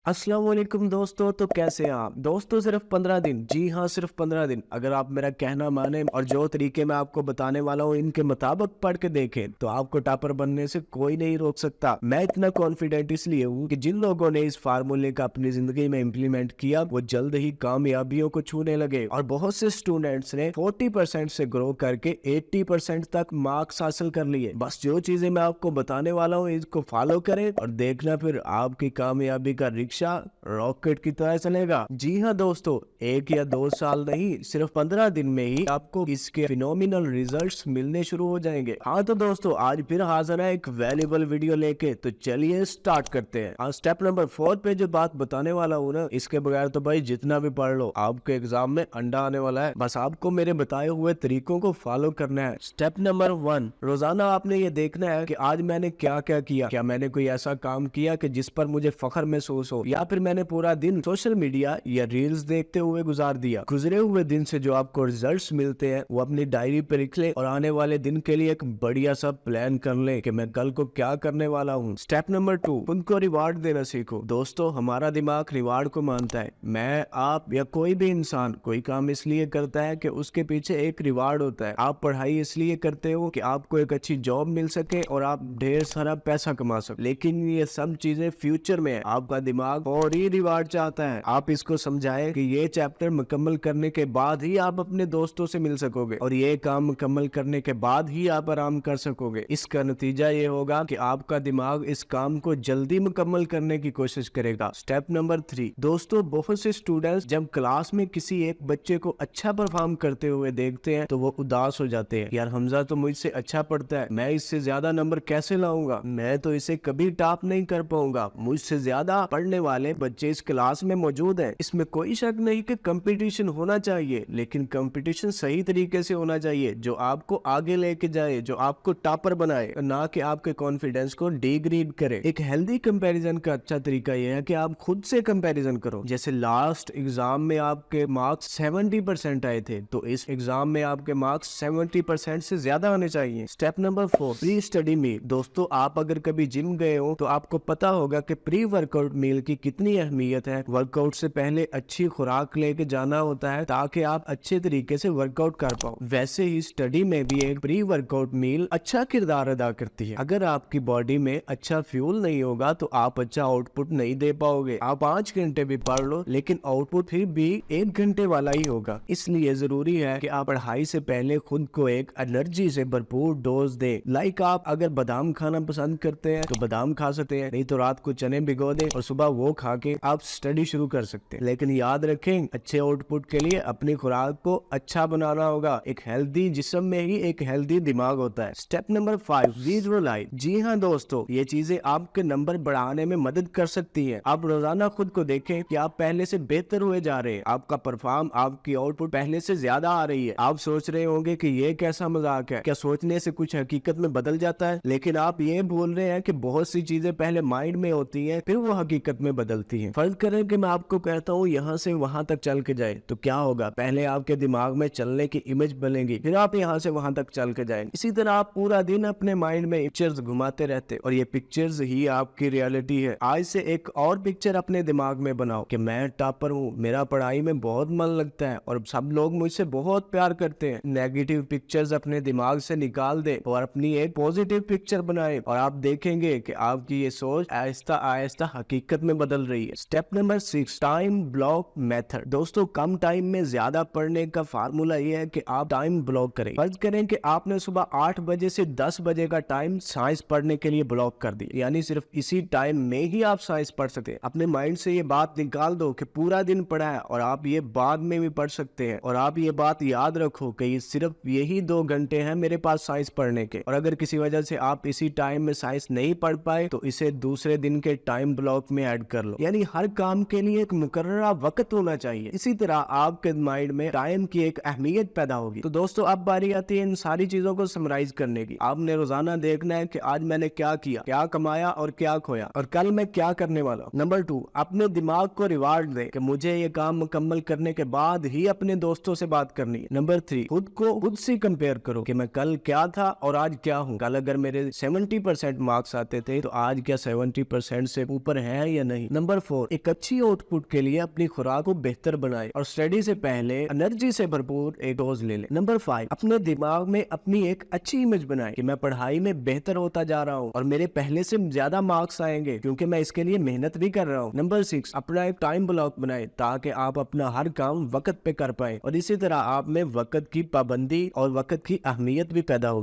अस्सलाम वालेकुम दोस्तों। तो कैसे हैं आप दोस्तों? सिर्फ 15 दिन, जी हाँ सिर्फ 15 दिन। अगर आप मेरा कहना माने और जो तरीके मैं आपको बताने वाला हूँ इनके मुताबिक पढ़ के देखें तो आपको टॉपर बनने से कोई नहीं रोक सकता। मैं इतना कॉन्फिडेंट इसलिए हूँ कि जिन लोगों ने इस फार्मूले का अपनी जिंदगी में इम्प्लीमेंट किया वो जल्द ही कामयाबियों को छूने लगे और बहुत से स्टूडेंट्स ने 40% से ग्रो करके 80% तक मार्क्स हासिल कर लिए। बस जो चीजें मैं आपको बताने वाला हूँ इसको फॉलो करें और देखना फिर आपकी कामयाबी का रिक्शा रॉकेट की तरह चलेगा। जी हाँ दोस्तों, 1 या 2 साल नहीं सिर्फ 15 दिन में ही आपको इसके फिनोमिनल रिजल्ट्स मिलने शुरू हो जाएंगे। हाँ तो दोस्तों आज फिर हाजिर है एक वैल्यूएबल वीडियो लेके, तो चलिए स्टार्ट करते हैं। आज स्टेप नंबर 4 पे जो बात बताने वाला हूँ ना, इसके बगैर तो भाई जितना भी पढ़ लो आपके एग्जाम में अंडा आने वाला है। बस आपको मेरे बताए हुए तरीकों को फॉलो करना है। स्टेप नंबर 1, रोजाना आपने ये देखना है कि आज मैंने क्या क्या किया। क्या मैंने कोई ऐसा काम किया कि जिस पर मुझे फख्र महसूस हो, या फिर मैंने पूरा दिन सोशल मीडिया या रील्स देखते हुए गुजार दिया। गुजरे हुए दिन से जो आपको रिजल्ट्स मिलते हैं वो अपनी डायरी पे लिख ले और आने वाले दिन के लिए एक बढ़िया सा प्लान कर ले कि मैं कल को क्या करने वाला हूँ। स्टेप नंबर 2, खुद को रिवार्ड देना सीखो। दोस्तों हमारा दिमाग रिवार्ड को मानता है। मैं, आप या कोई भी इंसान कोई काम इसलिए करता है कि उसके पीछे एक रिवार्ड होता है। आप पढ़ाई इसलिए करते हो कि आपको एक अच्छी जॉब मिल सके और आप ढेर सारा पैसा कमा सके, लेकिन ये सब चीजें फ्यूचर में है। आपका दिमाग और ही रिवार्ड चाहता है। आप इसको समझाएं कि ये चैप्टर मुकम्मल करने के बाद ही आप अपने दोस्तों से मिल सकोगे और ये काम मुकम्मल करने के बाद ही आप आराम कर सकोगे। इसका नतीजा ये होगा कि आपका दिमाग इस काम को जल्दी मुकम्मल करने की कोशिश करेगा। स्टेप नंबर 3, दोस्तों बहुत से स्टूडेंट्स जब क्लास में किसी एक बच्चे को अच्छा परफॉर्म करते हुए देखते हैं तो वो उदास हो जाते हैं। यार हमजा तो मुझसे अच्छा पढ़ता है, मैं इससे ज्यादा नंबर कैसे लाऊंगा, मैं तो इसे कभी टॉप नहीं कर पाऊंगा। मुझसे ज्यादा पढ़ने वाले बच्चे इस क्लास में मौजूद हैं। इसमें कोई शक नहीं कि कंपटीशन होना चाहिए, लेकिन कंपटीशन सही तरीके से होना चाहिए जो आपको आगे लेके जाए, जो आपको टॉपर बनाए, ना कि आपके कॉन्फिडेंस को डिग्रेड करे। एक हेल्दी कंपैरिजन का अच्छा तरीका यह है कि आप खुद से कंपैरिजन करो। जैसे लास्ट एग्जाम में आपके मार्क्स 70% आए थे तो इस एग्जाम में आपके मार्क्स 70% से ज्यादा आने चाहिए। स्टेप नंबर 4, प्री स्टडी मील। दोस्तों आप अगर कभी जिम गए हो तो आपको पता होगा कि प्री वर्कआउट मील की कितनी अहमियत है। वर्कआउट से पहले अच्छी खुराक लेके जाना होता है ताकि आप अच्छे तरीके से वर्कआउट कर पाओ। वैसे ही स्टडी में भी एक प्री वर्कआउट मील अच्छा किरदार अदा करती है। अगर आपकी बॉडी में अच्छा फ्यूल नहीं होगा तो आप अच्छा आउटपुट नहीं दे पाओगे। आप 5 घंटे भी पढ़ लो लेकिन आउटपुट फिर भी 1 घंटे वाला ही होगा। इसलिए जरूरी है कि आप पढ़ाई से पहले खुद को एक एनर्जी से भरपूर डोज दे। लाइक आप अगर बादाम खाना पसंद करते हैं तो बादाम खा सकते हैं, नहीं तो रात को चने भिगो दे और सुबह वो खा के आप स्टडी शुरू कर सकते हैं। लेकिन याद रखें अच्छे आउटपुट के लिए अपनी खुराक को अच्छा बनाना होगा। एक हेल्दी जिस्म में ही एक हेल्दी दिमाग होता है। Step number 5, visualise. जी हाँ दोस्तों, ये चीजें आपके नंबर बढ़ाने में मदद कर सकती है। आप रोजाना खुद को देखें कि आप पहले से बेहतर हुए जा रहे हैं। आपका परफॉर्म, आपकी आउटपुट पहले से ज्यादा आ रही है। आप सोच रहे होंगे कि ये कैसा मजाक है, क्या सोचने से कुछ हकीकत में बदल जाता है? लेकिन आप ये भूल रहे हैं कि बहुत सी चीजें पहले माइंड में होती हैं फिर वो हकीकत में बदलती हैं। फर्ज करें कि मैं आपको कहता हूँ यहाँ से वहां तक चल के जाए, तो क्या होगा? पहले आपके दिमाग में चलने की इमेज बनेगी, फिर आप यहाँ से वहां तक चल के जाएंगे। इसी तरह आप पूरा दिन अपने माइंड में पिक्चर्स घुमाते रहते और ये पिक्चर्स ही आपकी रियलिटी है। आज से एक और पिक्चर अपने दिमाग में बनाओ कि मैं टॉपर हूँ, मेरा पढ़ाई में बहुत मन लगता है और सब लोग मुझसे बहुत प्यार करते हैं। नेगेटिव पिक्चर्स अपने दिमाग से निकाल दे और अपनी एक पॉजिटिव पिक्चर बनाए और आप देखेंगे कि आपकी ये सोच आहिस्ता आहिस्ता हकीकत में बदल रही है। Step number 6, time block method. दोस्तों कम टाइम में ज्यादा पढ़ने का फार्मूला ये है कि आप टाइम ब्लॉक करें। फर्ज करें कि आपने सुबह 8 बजे से 10 बजे का टाइम साइंस पढ़ने के लिए ब्लॉक कर दिया, यानी सिर्फ इसी टाइम में ही आप साइंस पढ़ सकते हैं। अपने माइंड से ये बात निकाल दो कि पूरा दिन पढ़ा है और आप ये बाद में भी पढ़ सकते हैं। और आप ये बात याद रखो कि ये सिर्फ यही 2 घंटे हैं मेरे पास साइंस पढ़ने के, और अगर किसी वजह से आप इसी टाइम में साइंस नहीं पढ़ पाए तो इसे दूसरे दिन के टाइम ब्लॉक में ऐड कर लो। यानी हर काम के लिए एक मुकर्ररा वक्त होना चाहिए। इसी तरह आपके माइंड में टाइम की एक अहमियत पैदा होगी। तो दोस्तों अब बारी आती है इन सारी चीजों को समराइज करने की। आपने रोजाना देखना है कि आज मैंने क्या किया, क्या कमाया और क्या खोया, और कल मैं क्या करने वाला हूं। नंबर 2, अपने दिमाग को रिवार्ड दे कि मुझे ये काम मुकम्मल करने के बाद ही अपने दोस्तों से बात करनी है। नंबर 3, खुद को खुद से कंपेयर करो कि मैं कल क्या था और आज क्या हूँ। कल अगर मेरे 70% मार्क्स आते थे तो आज क्या 70% से ऊपर है या नहीं। नंबर 4, एक अच्छी आउटपुट के लिए अपनी खुराक को बेहतर बनाए और स्टडी से पहले एनर्जी से भरपूर एक डोज ले ले। नंबर 5, अपने दिमाग में अपनी एक अच्छी इमेज बनाए कि मैं पढ़ाई में बेहतर होता जा रहा हूँ और मेरे पहले से ज्यादा मार्क्स आएंगे क्योंकि मैं इसके लिए मेहनत भी कर रहा हूँ। नंबर 6, अपना एक टाइम ब्लॉक बनाए ताकि आप अपना हर काम वक्त पे कर पाए और इसी तरह आप में वक्त की पाबंदी और वक्त की अहमियत भी पैदा हो।